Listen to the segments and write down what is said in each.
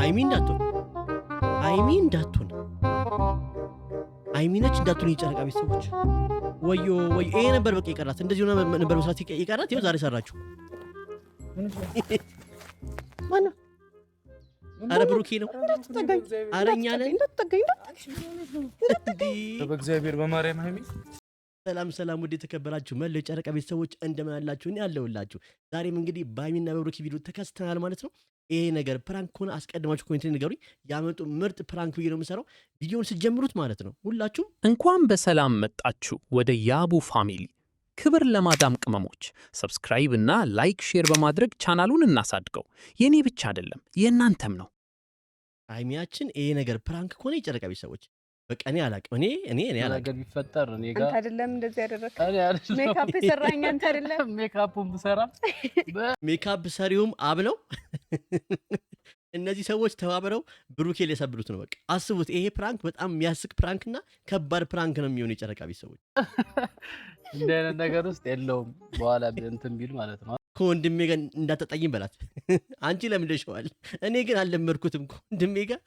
ሃይሚ እንዳትሆን ሃይሚ ነች እንዳትሆን የጨረቃ ቤተሰቦች ወዮ ይሄ ነበር በቃ ይቀራት እንደዚህ ሆነ ነበር መስራት ይቀራት ይኸው ዛሬ ሰራችሁ ማነው አረ ብሩኬ ነው አረኛ ነን በእግዚአብሔር በማርያም ሃይሚ ሰላም ወደ ተከበራችሁ መለ ጨረቃ ቤተሰቦች እንደምን አላችሁ እኔ አለሁላችሁ ዛሬም እንግዲህ በሃይሚና በብሩኬ ቪዲዮ ተከስተናል ማለት ነው ይሄ ነገር ፕራንክ ሆነ አስቀድማችሁ ኮሜንት ላይ ንገሩኝ ያመጡ ምርጥ ፕራንክ ቪዲዮ ነው የምሰራው ቪዲዮውን ስትጀምሩት ማለት ነው ሁላችሁም እንኳን በሰላም መጣችሁ ወደ ያቡ ፋሚሊ ክብር ለማዳም ቅመሞች ሰብስክራይብ እና ላይክ ሼር በማድረግ ቻናሉን እናሳድገው የኔ ብቻ አይደለም የእናንተም ነው ሃይሚያችን ይሄ ነገር ፕራንክ ሆነ የጨረቃ ቤተሰቦች በቃ እኔ አላቅም እኔ አላቅም ቢፈጠር እኔ ጋር አንተ አይደለም እንደዚህ ያደረክ እኔ አይደለም ሜካፕ ሰራኝ አንተ አይደለም ሜካፑን ብሰራ ሜካፕ ሰሪውም አብ ነው እነዚህ ሰዎች ተባብረው ብሩኬ ሊያሳብዱት ነው በቃ አስቡት ይሄ ፕራንክ በጣም የሚያስቅ ፕራንክና ከባድ ፕራንክ ነው የሚሆነው የጨረቃ ቤተሰቦች እንደ አይነት ነገር ውስጥ የለውም በኋላ እንትን ቢል ማለት ነው ከወንድሜ ጋር እንዳትጠይም በላት አንቺ ለምደሽዋል እኔ ግን አልለመድኩትም ከወንድሜ ጋር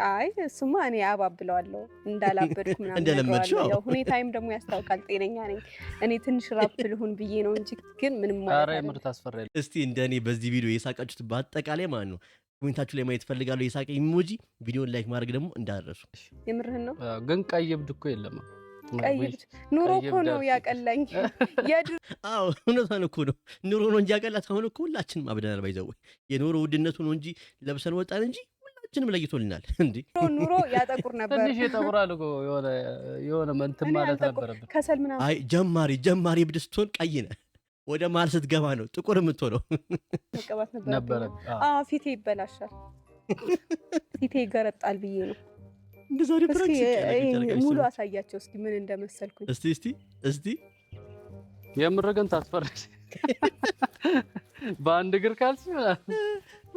አይ እሱማ እኔ አባብለዋለሁ እንዳላበድኩ ምናምን ያው ሁኔታዬም ደግሞ ያስታውቃል ጤነኛ ነኝ እኔ ትንሽ ራፕ ልሁን ብዬ ነው እንጂ ግን ምንም ማለት አረ ምርት አስፈራለሁ እስቲ እንደኔ በዚህ ቪዲዮ የሳቃችሁት በአጠቃላይ ማለት ነው ኮሜንታችሁ ላይ ማየት ፈልጋለሁ የሳቀ ኢሞጂ ቪዲዮን ላይክ ማድረግ ደግሞ እንዳደረሱ የምርህን ነው ግን ቀይ ብድ እኮ የለም ቀይብት ኑሮ እኮ ነው ያቀላኝ አዎ እውነታን እኮ ነው ኑሮ ነው እንጂ ያቀላት አሁን እኮ ሁላችንም አብደናል ባይዘው የኑሮ ውድነቱ ነው እንጂ ለብሰን ወጣን እንጂ ሁላችንም ለይቶልናል እንዴ ኑሮ ያጠቁር ነበር ትንሽ ይጠቁራል እኮ የሆነ እንትን ማለት ነበረበት ከሰል ምናምን አይ ጀማሪ ብድስቶን ቀይ ነህ ወደ ማል ስትገባ ነው ጥቁር የምትሆነው ተቀባት ነበር ፊቴ ይበላሻል ፊቴ ይገረጣል ብዬ ነው እንደዛሬ ፕራንክ ሙሉ አሳያቸው እስቲ ምን እንደመሰልኩኝ እስቲ የምርገን ታስፈራሽ በአንድ እግር ካልሲ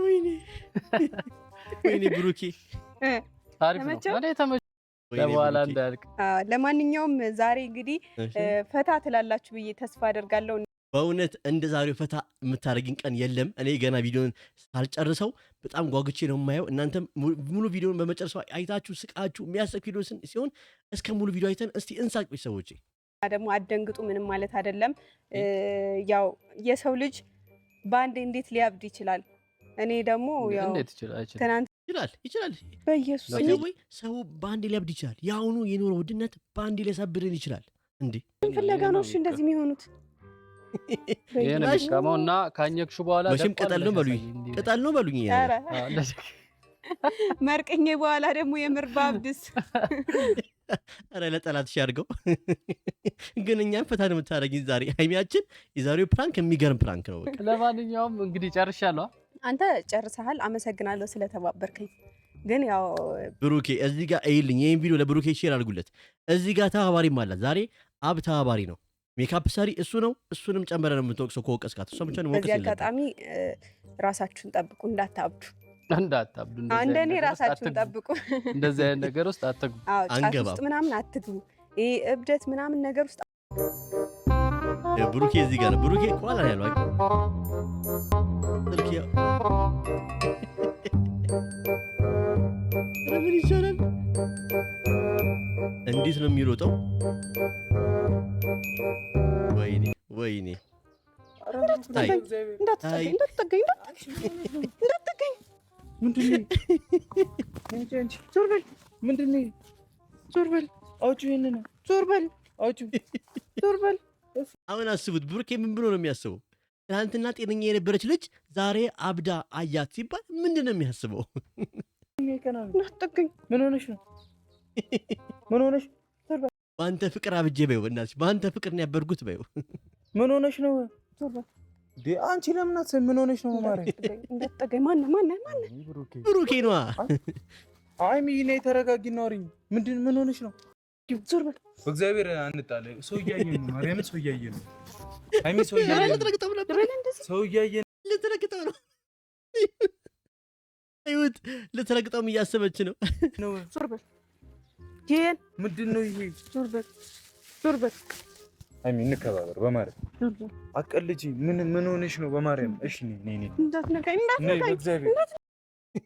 ወይኔ ብሩኬ አሪፍ ነው እኔ ተመቸኝ ለበኋላ እንዳልክ ለማንኛውም ዛሬ እንግዲህ ፈታ ትላላችሁ ብዬ ተስፋ አደርጋለሁ በእውነት እንደ ዛሬው ፈታ የምታደርጊን ቀን የለም እኔ ገና ቪዲዮን ሳልጨርሰው በጣም ጓጉቼ ነው የማየው እናንተም ሙሉ ቪዲዮን በመጨረሻው አይታችሁ ስቃችሁ የሚያስቅ ቪዲዮ ሲሆን እስከ ሙሉ ቪዲዮ አይተን እስቲ እንሳቅ ቤተሰቦቼ ደግሞ አደንግጡ ምንም ማለት አይደለም ያው የሰው ልጅ ባንድ እንዴት ሊያብድ ይችላል እኔ ደግሞ ያው እንዴት ይችላል በኢየሱስ ወይ ሰው ባንድ ሊያብድ ይችላል ያውኑ የኑሮ ውድነት ባንድ ሊያሳብድን ይችላል እንዴ ፍለጋ ነው እሺ እንደዚህ የሚሆኑት የኔ ከማውና ካኘክሹ በኋላ መቼም ቅጠል ነው በሉኝ ኧረ መርቅኜ በኋላ ደግሞ የምርባብድስ ኧረ ለጠላትሽ ያድርገው ግን እኛም ፈታ ነው የምታደርጊን ዛሬ ሃይሚያችን የዛሬው ፕራንክ የሚገርም ፕራንክ ነው በቃ ለማንኛውም እንግዲህ ጨርሻለሁ አንተ ጨርሰሃል አመሰግናለሁ ስለተባበርከኝ ግን ያው ብሩኬ እዚህ ጋር አይልኝ ይሄን ቪዲዮ ለብሩኬ ሼር አድርጉለት እዚህ ጋር ተባባሪም አለ ዛሬ አብ ተባባሪ ነው ሜካፕ ሰሪ እሱ ነው እሱንም ጨምረን የምትወቅሰው ከወቀስካት እሷ ብቻ ነው ወቀስ በዚህ አጋጣሚ ራሳችሁን ጠብቁ እንዳታብዱ እንደኔ ራሳችሁን ጠብቁ እንደዚህ አይነት ነገር ውስጥ አትግቡ ጫት ውስጥ ምናምን አትግቡ ይሄ እብደት ምናምን ነገር ውስጥ ብሩኬ እዚህ ጋር ነው ብሩኬ ኳላ ያለው አይ ትርኪያ ረምን ይቻላል እንዴት ነው የሚሮጠው ወይኔ እንዳትጠገኝ ምንድነው ዞር በል አውጪው ይሄንን ዞር በል አሁን አስቡት ብሩኬ ምን ብሎ ነው የሚያስበው ትናንትና ጤነኛ የነበረች ልጅ ዛሬ አብዳ አያት ሲባል ምንድን ነው የሚያስበው እንዳትጠገኝ ምን ሆነሽ በአንተ ፍቅር አብጄ በይው እናትሽ በአንተ ፍቅር ነው ያበርጉት በይው ምን ሆነሽ ነው አንቺ ለምን አትሰሚ ምን ሆነሽ ነው ማማሬ እንዳትጠገኝ ማን ብሩኬ ነው ሃይሚ ነይ ተረጋጊ ነው አውሪኝ ምን ሆነሽ ነው ዞር በል በእግዚአብሔር አንጣለ ሰው እያየን ነው ማርያም ሰው እያየን ነው ሃይሚ ሰው እያየን ልትረግጠው ነው አይውት ልትረግጠውም እያሰበች ነው ዞር በል ጄን ምንድነው ይሄ ዞር በል ሃይሚ እንከባበር በማርያም አቀልጂ ምን ሆነሽ ነው በማርያም እሺ ነይ እንዳትነካኝ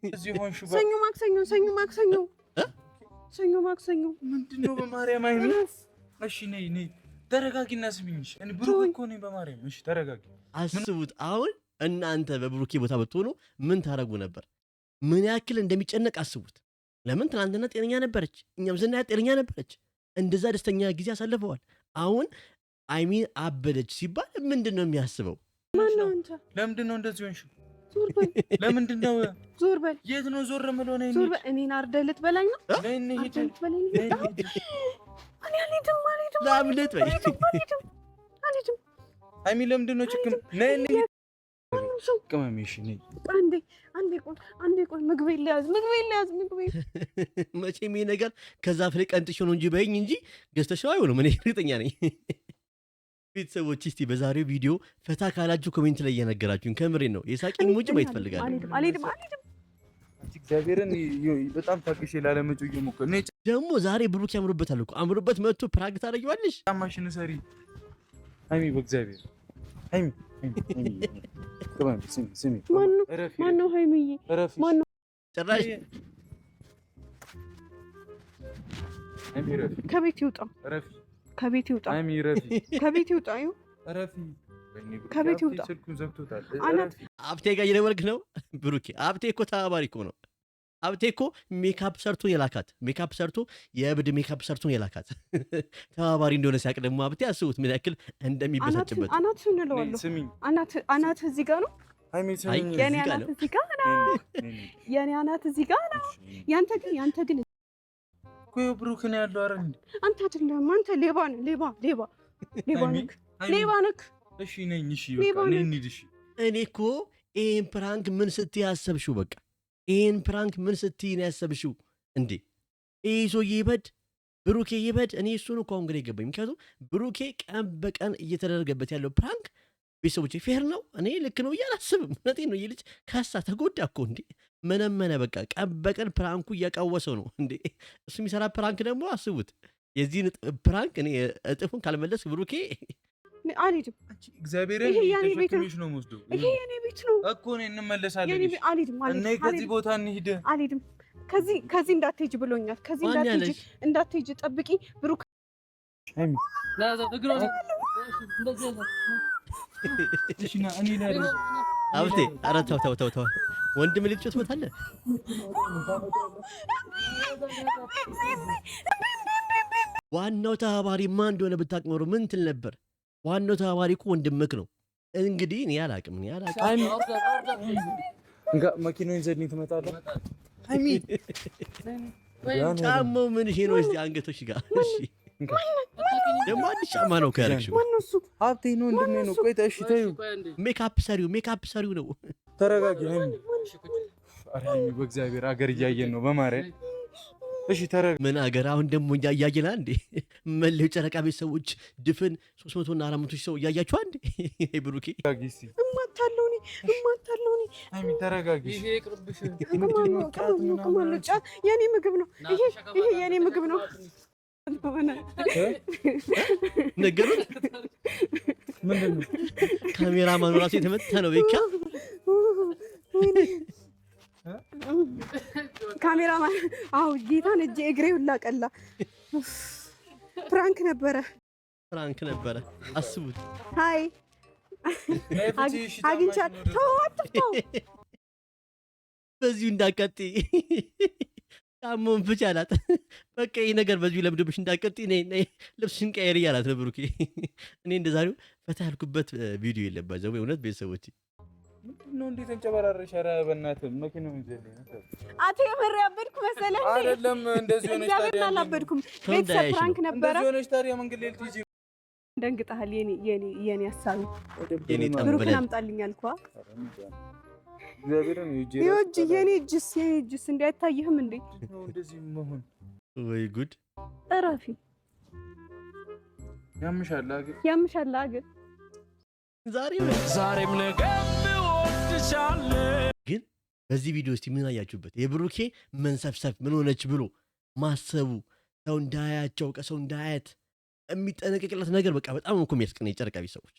እዚህ ሆንሽ ሰኞ ማክሰኞ ምንድነው? በማርያም አይሚ እሺ ነይ ተረጋጊና ስሚኝሽ። እኔ ብሩክ እኮ ነኝ በማርያም። እሺ ተረጋጊ። አስቡት አሁን እናንተ በብሩኬ ቦታ ብትሆኑ ምን ታረጉ ነበር? ምን ያክል እንደሚጨነቅ አስቡት። ለምን ትናንትና ጤነኛ ነበረች፣ እኛም ስናያት ጤነኛ ነበረች። እንደዛ ደስተኛ ጊዜ አሳልፈዋል። አሁን አይሚን አበደች ሲባል ምንድን ነው የሚያስበው? ለምንድን ነው እንደዚህ ሆንሽ? ለምንድን ነው? ዞር በል። የት ነው ዞር የምለው? ነይ ዞር በል። እኔን አርደህ ልትበላኝ ነው? ነይ እንሂድ። እኔ አልሄድም። ላምልጥ በይ። አልሄድም። አይሚ ለምንድን ነው ችግር? ነይ እንሂድ። ቅመሜ እሺ ነይ። አንዴ ቆይ ምግቤን ልያዝ። መቼም ይሄ ነገር ከዛ ፍሬ ቀንጥሾ ነው እንጂ በይኝ እንጂ ገዝተሽው አይሆንም። እኔ እርግጠኛ ነኝ። ቤተሰቦች እስቲ በዛሬው ቪዲዮ ፈታ ካላችሁ ኮሜንት ላይ እየነገራችሁኝ፣ ከምሬን ነው የሳቂ ሙጭ ማየት ፈልጋለሁ። አልሄድም። እግዚአብሔርን በጣም ታግሼ ላለመጮህ እየሞከርኩ ነኝ። ደግሞ ዛሬ ብሩክ ያምሮበታል እኮ አምሮበት መጥቶ ፕራንክ ታደርጊዋለሽ። ጫማሽን ሰሪ አይሚ፣ በእግዚአብሔር አይሚ። ስሚ ማነው ሃይሚዬ? ማነው? ጭራሽ ከቤት ይውጣ። ከቤት ይውጣ። አይሚ ረፊ ከቤት ይውጣ። ረፊ ከቤት ይውጣ። ስልኩን ዘግቶታል። አብቴ ጋር እየደወልክ ነው ብሩኬ? አብቴ እኮ ተባባሪ እኮ ነው። አብቴ እኮ ሜካፕ ሰርቶ የላካት የእብድ ሜካፕ ሰርቶ የላካት ተባባሪ እንደሆነ ሲያቅ ደግሞ አብቴ አስቡት ምን ያክል እንደሚበሳጭበት። አናትህን እለዋለሁ። አናትህ እዚህ ጋር ነው። የኔ አናት እዚህ ጋር ነው። የኔ አናት እዚህ ጋር ነው። ያንተ ግን እኮ ብሩክ ነው ያለው። ኧረ እንዴ አንተ አይደለም። አንተ ሌባ ነህ። ሌባ ነህ። እሺ ነኝ። እሺ በቃ ነኝ እንሂድ። እሺ እኔ እኮ ይሄን ፕራንክ ምን ስትይ ያሰብሽው? በቃ ይሄን ፕራንክ ምን ስትይ ነው ያሰብሽው እንዴ? ይሄ ሰውዬ ይበድ፣ ብሩኬ ይበድ። እኔ እሱን እኮ አሁን ግን የገባኝ ምክንያቱም ብሩኬ ቀን በቀን እየተደረገበት ያለው ፕራንክ ቤተሰቦቼ ፌር ነው፣ እኔ ልክ ነው እያላስብም። እውነቴን ነው። ይህ ልጅ ከሳ ተጎዳ እኮ እንዴ፣ መነመነ። በቃ ቀን በቀን ፕራንኩ እያቃወሰው ነው እንዴ። እሱ የሚሰራ ፕራንክ ደግሞ አስቡት። የዚህን ፕራንክ እኔ እጥፉን ካልመለስ ብሩኬ አልሄድም። እግዚአብሔርን ተሸክሜሽ ነው የምወስደው። ይሄ የኔ ቤት ነው እኮ ነኝ። እንመለሳለን። አልሄድም። ከዚህ ቦታ እንሂድ። አልሄድም። ከዚህ እንዳትሄጂ ብሎኛል። ከዚህ እንዳትሄጂ ጠብቂ ብሩክ። አብቴ ኧረ ተው ወንድም ልጅ ትመታለህ። ዋናው ተባባሪ ማን እንደሆነ ብታውቅ ኖሮ ምን ትል ነበር? ዋናው ተባባሪ እኮ ወንድምክ ነው። እንግዲህ እኔ አላቅም። መኪናውን ይዘህልኝ ትመጣለህ። ጫማው ምን ይሄ ነው? እዚህ አንገቶች ጋር እሺ። ደግሞ አዲስ ጫማ ነው ከያረግሽው። ሀብቴ ነው ወንድሜ ነው። ቆይ እሺ ተይው። ሜካፕ ሰሪው ነው። ተረጋጊ። ሀይሚ በእግዚአብሔር አገር እያየን ነው በማርያም። እሺ ተረጋጊ። ምን አገር? አሁን ደግሞ እያየና እንዴ መለዩ ጨረቃ ቤተሰቦች ድፍን 300 እና 400 ሰው እያያችኋ እንዴ? ብሩኬ እማታለሁ እኔ ሀይሚ ተረጋጊ። የኔ ምግብ ነው ይሄ የኔ ምግብ ነው። ነገሩት። ምንድን ነው? ካሜራማኑ ራሱ የተመታ ነው። ቤካ ካሜራማን አዎ፣ ጌታን እጄ እግሬ ሁላ ቀላ። ፕራንክ ነበረ። አስቡት። ሃይ አግኝቻለሁ። ተው አትፍታው። በዚሁ እንዳትቀጥይ ጫማውን ፍቺ አላት። በቃ ይህ ነገር በዚሁ ለምዶብሽ እንዳትቀጥይ ነይ ልብስሽን ቀይሪ አላት ነው ብሩኬ። እኔ እንደዛሬው ፈታ ያልኩበት ቪዲዮ የለባቸው እውነት ቤተሰቦች። ምንድነው እንዴት ተንጨበራረሽ? ኧረ በእናትህ መኪናውን ይዘልኝ አቴ የምር ያበድኩ መሰለህ እንዴ? አይደለም እንደዚህ ሆነሽ ታዲያ አላበድኩም። ቤተሰብ ፕራንክ ነበረ። እንደዚህ ሆነሽ ታዲያ መንገድ ላይ ልትይጂ ደንግጠሃል። የኔ ሀሳቢ ብሩክን አምጣልኝ አልኳ። እግዚአብሔርን የኔ እጅስ እንዳይታይህም እንዴ? እንደዚህ መሆን ወይ ጉድ! እረፊ። ያምሻል አገር ዛሬም ነገም እወድሻለሁ። ግን በዚህ ቪዲዮ እስቲ ምን አያችሁበት? የብሩኬ መንሰፍሰፍ ምን ሆነች ብሎ ማሰቡ፣ ሰው እንዳያቸው ከሰው እንዳያት የሚጠነቀቅለት ነገር በቃ በጣም እኮ የሚያስቅ ነው። የጨረቃ ቤት ሰዎች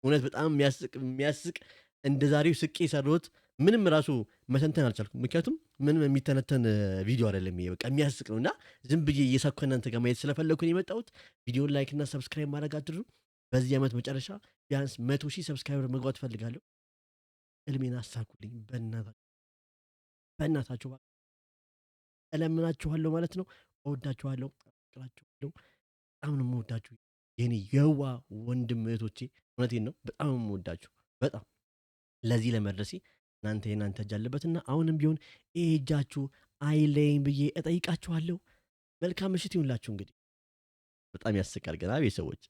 እውነት በጣም የሚያስቅ እንደ ዛሬው ስቄ የሰሩት ምንም ራሱ መተንተን አልቻልኩም። ምክንያቱም ምንም የሚተነተን ቪዲዮ አይደለም ይሄ፣ በቃ የሚያስቅ ነው። እና ዝም ብዬ እየሳኩ ከእናንተ ጋር ማየት ስለፈለግኩን የመጣሁት። ቪዲዮን ላይክ እና ሰብስክራይብ ማድረግ አትርሱ። በዚህ ዓመት መጨረሻ ቢያንስ 100,000 ሰብስክራይበር መግባት እፈልጋለሁ። እልሜን አሳኩልኝ በእናታችሁ እለምናችኋለሁ ማለት ነው። እወዳችኋለሁ፣ አፍቅራችኋለሁ። በጣም ነው የምወዳችሁ የኔ የዋ ወንድም እህቶቼ፣ እውነቴን ነው። በጣም ነው የምወዳችሁ። በጣም ለዚህ ለመድረሴ የእናንተ እጅ አለበትና አሁንም ቢሆን ይሄ እጃችሁ አይለኝ ብዬ እጠይቃችኋለሁ። መልካም ምሽት ይሁንላችሁ። እንግዲህ በጣም ያስቃል ገና ቤተሰቦች